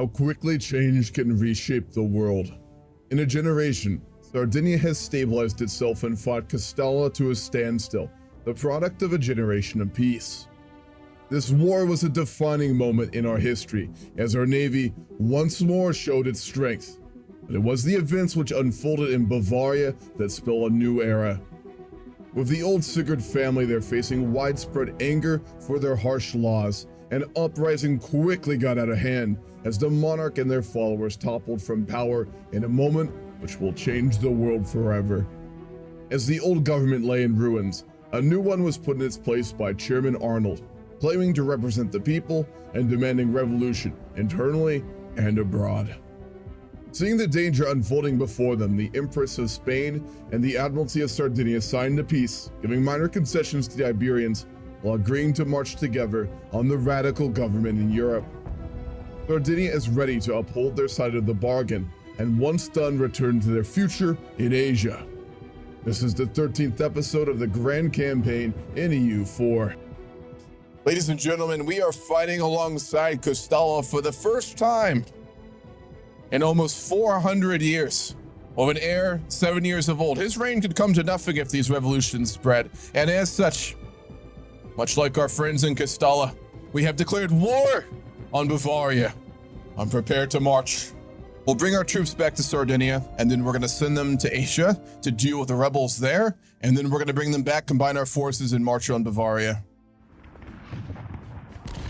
How quickly change can reshape the world. In a generation, Sardinia has stabilized itself and fought Castalla to a standstill, the product of a generation of peace. This war was a defining moment in our history, as our navy once more showed its strength. But it was the events which unfolded in Bavaria that spell a new era. With the old Sigurd family there facing widespread anger for their harsh laws, an uprising quickly got out of hand as the monarch and their followers toppled from power in a moment which will change the world forever. As the old government lay in ruins, a new one was put in its place by Chairman Arnold, claiming to represent the people and demanding revolution internally and abroad. Seeing the danger unfolding before them, the Empress of Spain and the Admiralty of Sardinia signed a peace, giving minor concessions to the Iberians while agreeing to march together on the radical government in Europe. Sardinia is ready to uphold their side of the bargain, and once done, return to their future in Asia. This is the 13th episode of the Grand Campaign in EU4. Ladies and gentlemen, we are fighting alongside Castalla for the first time in almost 400 years. Of an heir 7 years of old. His reign could come to nothing if these revolutions spread, and as such, much like our friends in Castalla, we have declared war on Bavaria. I'm prepared to march. We'll bring our troops back to Sardinia, and then we're going to send them to Asia to deal with the rebels there, and then we're going to bring them back, combine our forces, and march on Bavaria.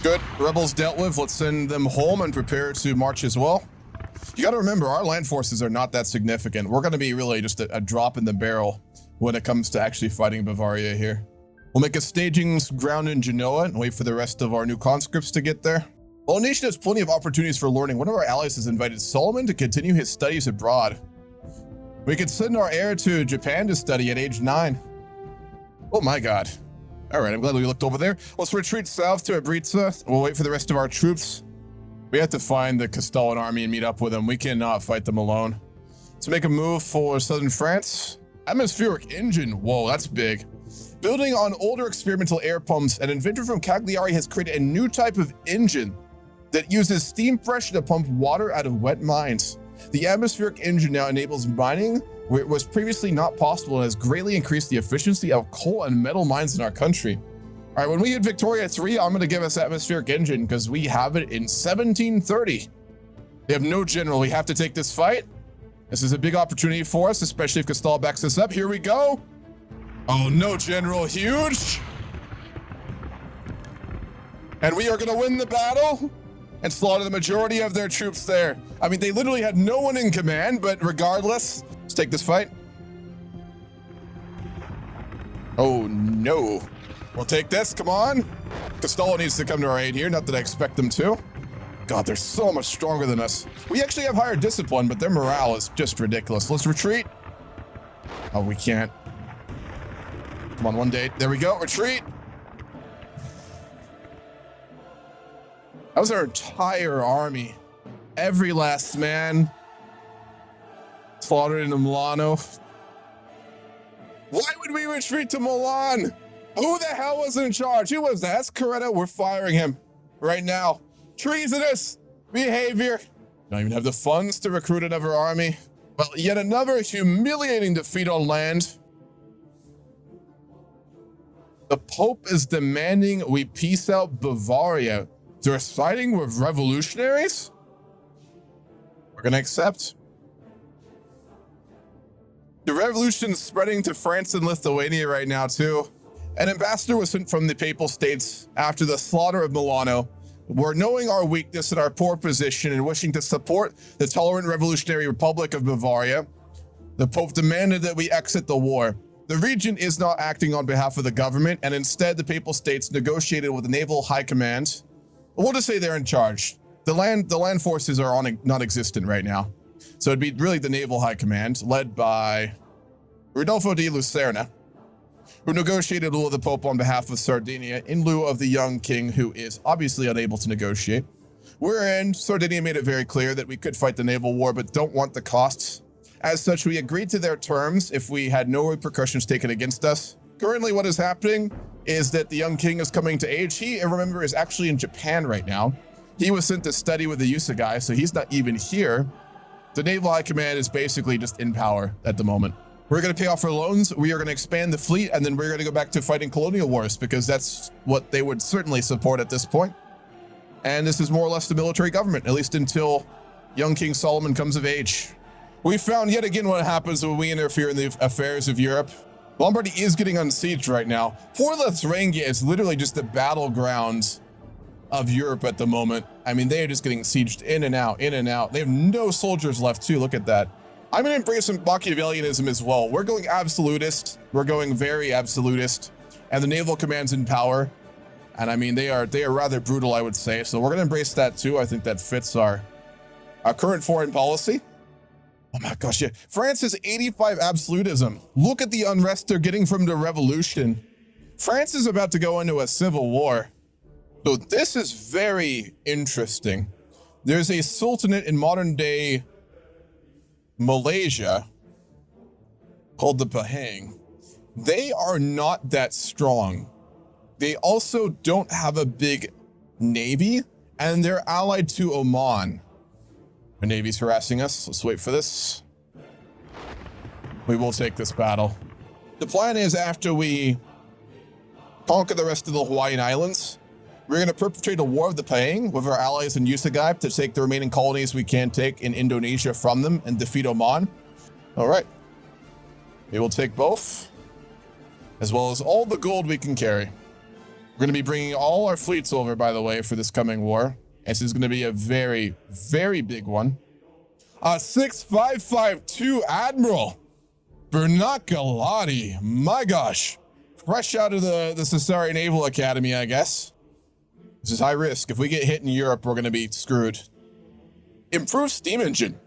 Good, rebels dealt with. Let's send them home and prepare to march as well. You got to remember, our land forces are not that significant. We're going to be really just a drop in the barrel when it comes to actually fighting Bavaria here. We'll make a staging ground in Genoa and wait for the rest of our new conscripts to get there. While a nation has plenty of opportunities for learning, one of our allies has invited Solomon to continue his studies abroad. We could send our heir to Japan to study at age 9. Oh my god. All right, I'm glad we looked over there. Let's retreat south to Abruzzo. We'll wait for the rest of our troops. We have to find the Castallan army and meet up with them. We cannot fight them alone. Let's make a move for southern France. Atmospheric engine. Whoa, that's big. Building on older experimental air pumps, an inventor from Cagliari has created a new type of engine that uses steam pressure to pump water out of wet mines. The atmospheric engine now enables mining where it was previously not possible and has greatly increased the efficiency of coal and metal mines in our country. All right, when we hit Victoria 3, I'm going to give us atmospheric engine because we have it in 1730. They have no general. We have to take this fight. This is a big opportunity for us, especially if Castalla backs us up. Here we go. Oh, no general. Huge. And we are going to win the battle and slaughter the majority of their troops there. I mean, they literally had no one in command, but regardless, let's take this fight. Oh, no. We'll take this, come on. Castalla needs to come to our aid here, not that I expect them to. God, they're so much stronger than us. We actually have higher discipline, but their morale is just ridiculous. Let's retreat. Oh, we can't. Come on, one day. There we go, retreat. That was our entire army. Every last man. Slaughtered into Milano. Why would we retreat to Milan? Who the hell was in charge? Who was that? That's Coretta. We're firing him right now. Treasonous behavior. Don't even have the funds to recruit another army. Well, yet another humiliating defeat on land. The Pope is demanding we peace out Bavaria. They're siding with revolutionaries? We're gonna accept. The revolution is spreading to France and Lithuania right now too. An ambassador was sent from the Papal States after the slaughter of Milano. We're knowing our weakness and our poor position and wishing to support the tolerant revolutionary Republic of Bavaria. The Pope demanded that we exit the war. The region is not acting on behalf of the government, and instead the Papal States negotiated with the Naval High Command. We'll just say they're in charge. The land forces are non-existent right now. So it'd be really the Naval High Command, led by Rodolfo di Lucerna, who negotiated with the Pope on behalf of Sardinia in lieu of the young king who is obviously unable to negotiate. Wherein Sardinia made it very clear that we could fight the naval war but don't want the costs. As such, we agreed to their terms if we had no repercussions taken against us. Currently what is happening is that the young king is coming to age. He, remember, is actually in Japan right now. He was sent to study with the Yusugai, so he's not even here. The Naval High Command is basically just in power at the moment. We're going to pay off our loans, we are going to expand the fleet, and then we're going to go back to fighting colonial wars, because that's what they would certainly support at this point. And this is more or less the military government, at least until young King Solomon comes of age. We found yet again what happens when we interfere in the affairs of Europe. Lombardy is getting unsieged right now. Poor Thuringia is literally just the battleground of Europe at the moment. I mean, they are just getting sieged in and out, in and out. They have no soldiers left too, look at that. I'm gonna embrace some Machiavellianism as well. We're going absolutist. We're going very absolutist. And the naval command's in power. And I mean, they are rather brutal, I would say. So we're gonna embrace that too. I think that fits our current foreign policy. Oh my gosh, yeah. France is 85 absolutism. Look at the unrest they're getting from the revolution. France is about to go into a civil war. So this is very interesting. There's a sultanate in modern day Malaysia called the Pahang. They are not that strong. They also don't have a big navy, and they're allied to Oman. The navy's harassing us. Let's wait for this. We will take this battle. The plan is, after we conquer the rest of the Hawaiian Islands, we're going to perpetrate a war of the Pahang with our allies in Yusugai to take the remaining colonies we can take in Indonesia from them and defeat Oman. All right. We will take both, as well as all the gold we can carry. We're going to be bringing all our fleets over, by the way, for this coming war. This is going to be a very, very big one. 6552 Admiral Bernat Galati. My gosh. Fresh out of the Sassari Naval Academy, I guess. This is high risk. If we get hit in Europe, we're going to be screwed. Improved steam engine.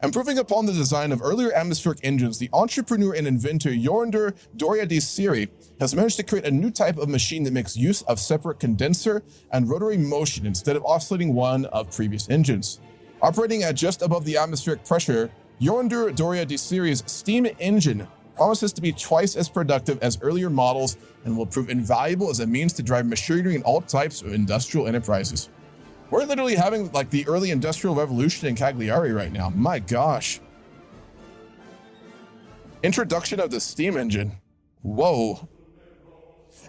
Improving upon the design of earlier atmospheric engines, the entrepreneur and inventor Yorinder Doria di Siri has managed to create a new type of machine that makes use of separate condenser and rotary motion instead of oscillating one of previous engines. Operating at just above the atmospheric pressure, Yorinder Doria di Siri's steam engine promises to be twice as productive as earlier models and will prove invaluable as a means to drive machinery in all types of industrial enterprises. We're literally having like the early industrial revolution in Cagliari right now. My gosh. Introduction of the steam engine. Whoa.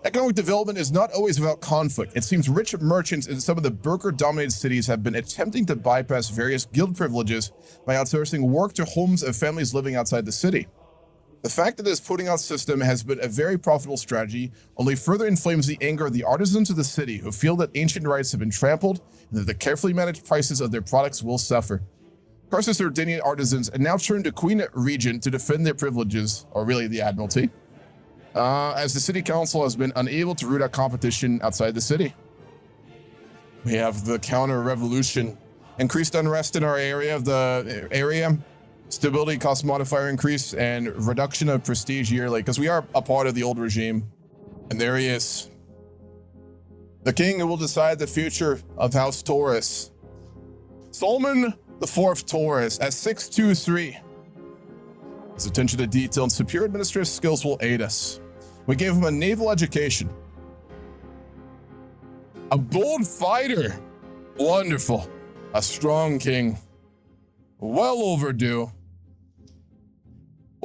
Economic development is not always without conflict. It seems rich merchants in some of the Burgher-dominated cities have been attempting to bypass various guild privileges by outsourcing work to homes of families living outside the city. The fact that this putting out system has been a very profitable strategy only further inflames the anger of the artisans of the city who feel that ancient rights have been trampled and that the carefully managed prices of their products will suffer. Carthus Sardinian artisans have now turned to Queen Regent to defend their privileges, or really the Admiralty, as the city council has been unable to root out competition outside the city. We have the counter-revolution, increased unrest in our area stability cost modifier increase, and reduction of prestige yearly, because we are a part of the old regime. And there he is. The king who will decide the future of House Torres. Solomon IV Torres at 623. His attention to detail and superior administrative skills will aid us. We gave him a naval education. A bold fighter. Wonderful. A strong king. Well overdue.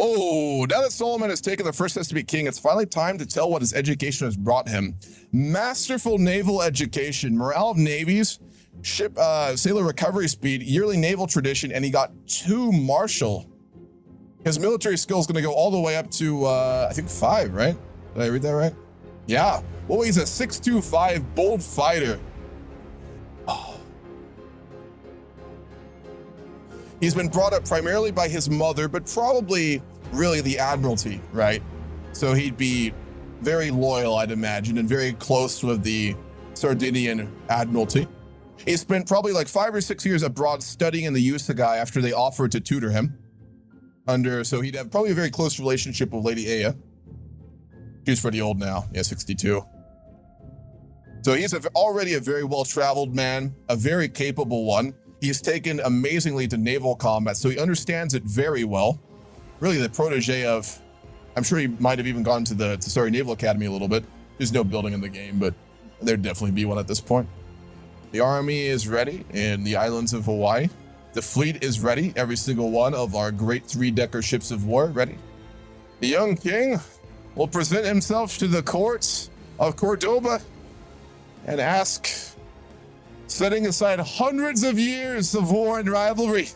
Oh, now that Solomon has taken the first steps to be king, it's finally time to tell what his education has brought him. Masterful naval education, morale of navies, ship sailor recovery speed, yearly naval tradition, and he got 2 martial. His military skill is going to go all the way up to, I think 5, right? Did I read that right? Yeah. Well, he's a 625 bold fighter. He's been brought up primarily by his mother, but probably really the Admiralty, right? So he'd be very loyal, I'd imagine, and very close with the Sardinian Admiralty. He spent probably like 5 or 6 years abroad studying in the Yusugai after they offered to tutor him. So he'd have probably a very close relationship with Lady Aya. She's pretty old now, yeah, 62. So he's already a very well-traveled man, a very capable one. He's taken amazingly to naval combat, so he understands it very well. Really the protege of, I'm sure he might have even gone to the Sassari Naval Academy a little bit. There's no building in the game, but there'd definitely be one at this point. The army is ready in the islands of Hawaii. The fleet is ready. Every single one of our great 3-decker ships of war ready. The young king will present himself to the courts of Cordoba and ask, setting aside hundreds of years of war and rivalry,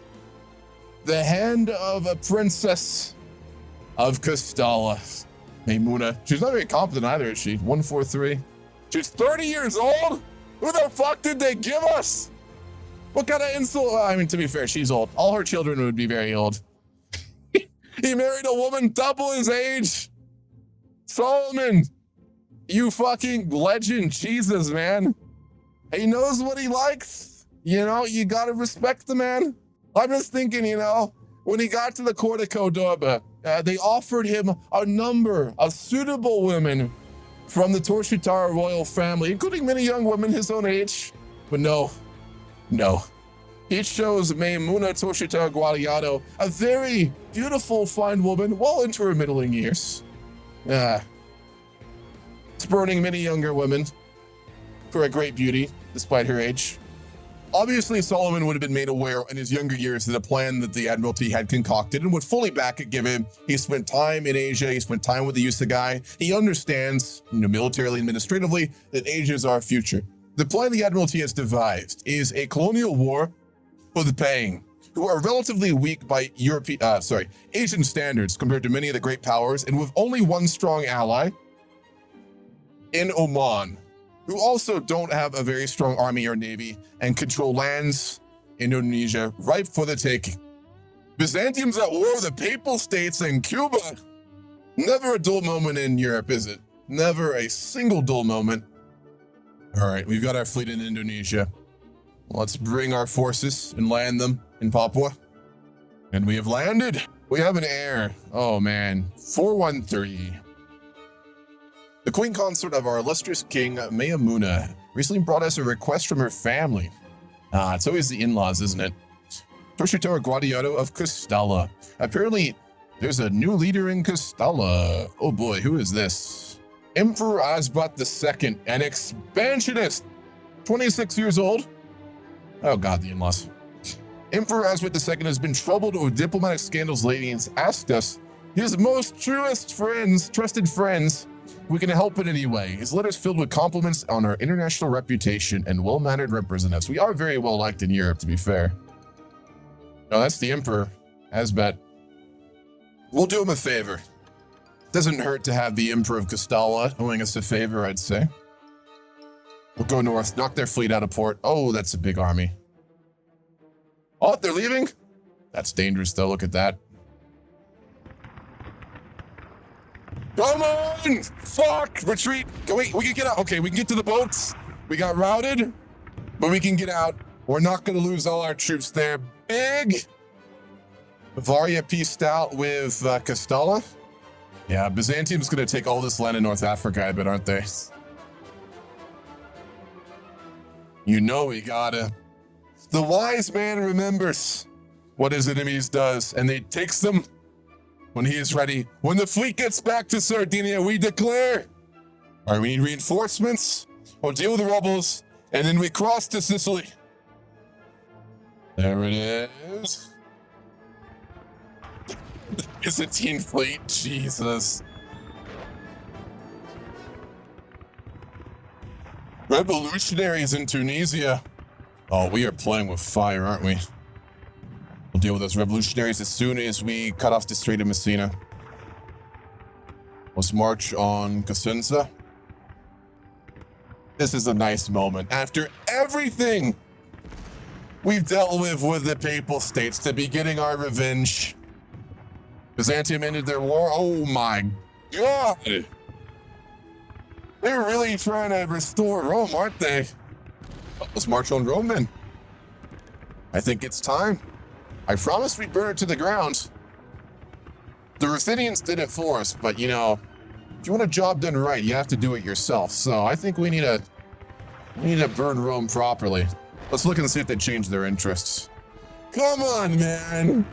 the hand of a princess of Castalla, Maymuna. She's not very competent either, is she? 143. She's 30 years old? Who the fuck did they give us? What kind of insult? I mean, to be fair, she's old. All her children would be very old. He married a woman double his age. Solomon, you fucking legend. Jesus, man. He knows what he likes. You know, you gotta respect the man. I'm just thinking, you know, when he got to the court of Cordoba, they offered him a number of suitable women from the Torshitara royal family, including many young women his own age. But no. He chose Maymuna Torshitara Guadiato, a very beautiful, fine woman, well into her middling years. Spurning many younger women for a great beauty, despite her age. Obviously, Solomon would have been made aware in his younger years of the plan that the Admiralty had concocted and would fully back it, given he spent time in Asia, he spent time with the Yusagai. He understands, militarily and administratively, that Asia is our future. The plan the Admiralty has devised is a colonial war for the Pang, who are relatively weak by Asian standards compared to many of the great powers, and with only one strong ally in Oman, who also don't have a very strong army or navy and control lands in Indonesia ripe for the taking. Byzantium's at war with the Papal States and Cuba. Never a dull moment in Europe, is it? Never a single dull moment. All right, we've got our fleet in Indonesia. Let's bring our forces and land them in Papua. And we have landed. We have an heir. Oh man, 413. The queen consort of our illustrious king, Maymuna, recently brought us a request from her family. It's always the in-laws, isn't it? Torshitara Guadiato of Castalla. Apparently, there's a new leader in Castalla. Oh boy, who is this? Emperor Asbat II, an expansionist. 26 years old. Oh god, the in-laws. Emperor Asbat II has been troubled with diplomatic scandals lately and has asked us, his most trusted friends, we can help in any way. His letters filled with compliments on our international reputation and well-mannered representatives. We are very well liked in Europe, to be fair. No, that's the Emperor, Asbat. We'll do him a favor. Doesn't hurt to have the Emperor of Castalla doing us a favor, I'd say. We'll go north, knock their fleet out of port. Oh, that's a big army. Oh, they're leaving? That's dangerous, though. Look at that. Come on! Fuck! Retreat! We can get out. Okay, we can get to the boats. We got routed, but we can get out. We're not going to lose all our troops there. Big! Bavaria pieced out with Castalla. Yeah, Byzantium's going to take all this land in North Africa, I bet, aren't they? You know we gotta. The wise man remembers what his enemies does, and he takes them when he is ready. When the fleet gets back to Sardinia, we declare. All right, we need reinforcements. We'll deal with the rebels, and then we cross to Sicily. There it is. The Byzantine fleet, Jesus. Revolutionaries in Tunisia. Oh, we are playing with fire, aren't we? We'll deal with those revolutionaries as soon as we cut off the Strait of Messina. Let's march on Cosenza. This is a nice moment. After everything we've dealt with the Papal States to be getting our revenge. Byzantium ended their war. Oh my God. They're really trying to restore Rome, aren't they? Let's march on Rome then. I think it's time. I promised we'd burn it to the ground. The Ruthenians did it for us, but you know, if you want a job done right, you have to do it yourself. So I think we need to burn Rome properly. Let's look and see if they change their interests. Come on, man.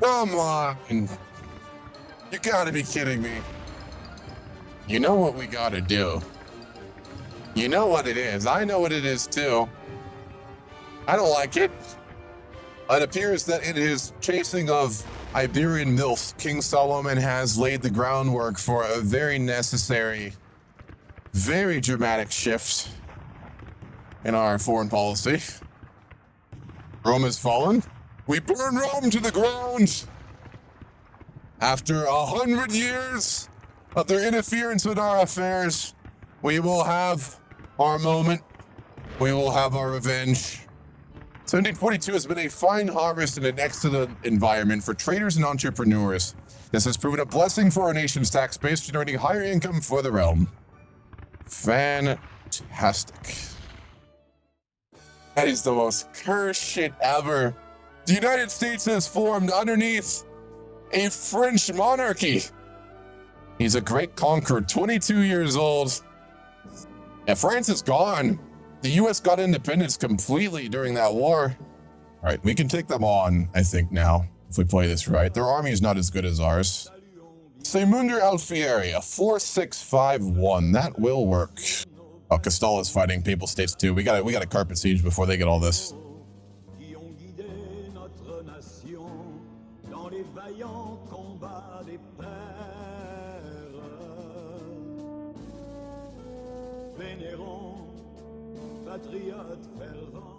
Come on. You gotta be kidding me. You know what we gotta do? You know what it is. I know what it is too. I don't like it. It appears that in his chasing of Iberian MILFs, King Solomon has laid the groundwork for a very necessary, very dramatic shift in our foreign policy. Rome has fallen. We burn Rome to the ground. After 100 years of their interference with our affairs, we will have our moment. We will have our revenge. 1742 has been a fine harvest and an excellent environment for traders and entrepreneurs. This has proven a blessing for our nation's tax base, generating higher income for the realm. Fantastic. That is the most cursed shit ever. The United States has formed underneath a French monarchy. He's a great conqueror, 22 years old. And France is gone. The US got independence completely during that war. All right, we can take them on, I think, now, if we play this right. Their army is not as good as ours. Seymunder Alfieri, a 4651. That will work. Oh, Castalla is fighting Papal States too. We got a carpet siege before they get all this. Patriote fervent.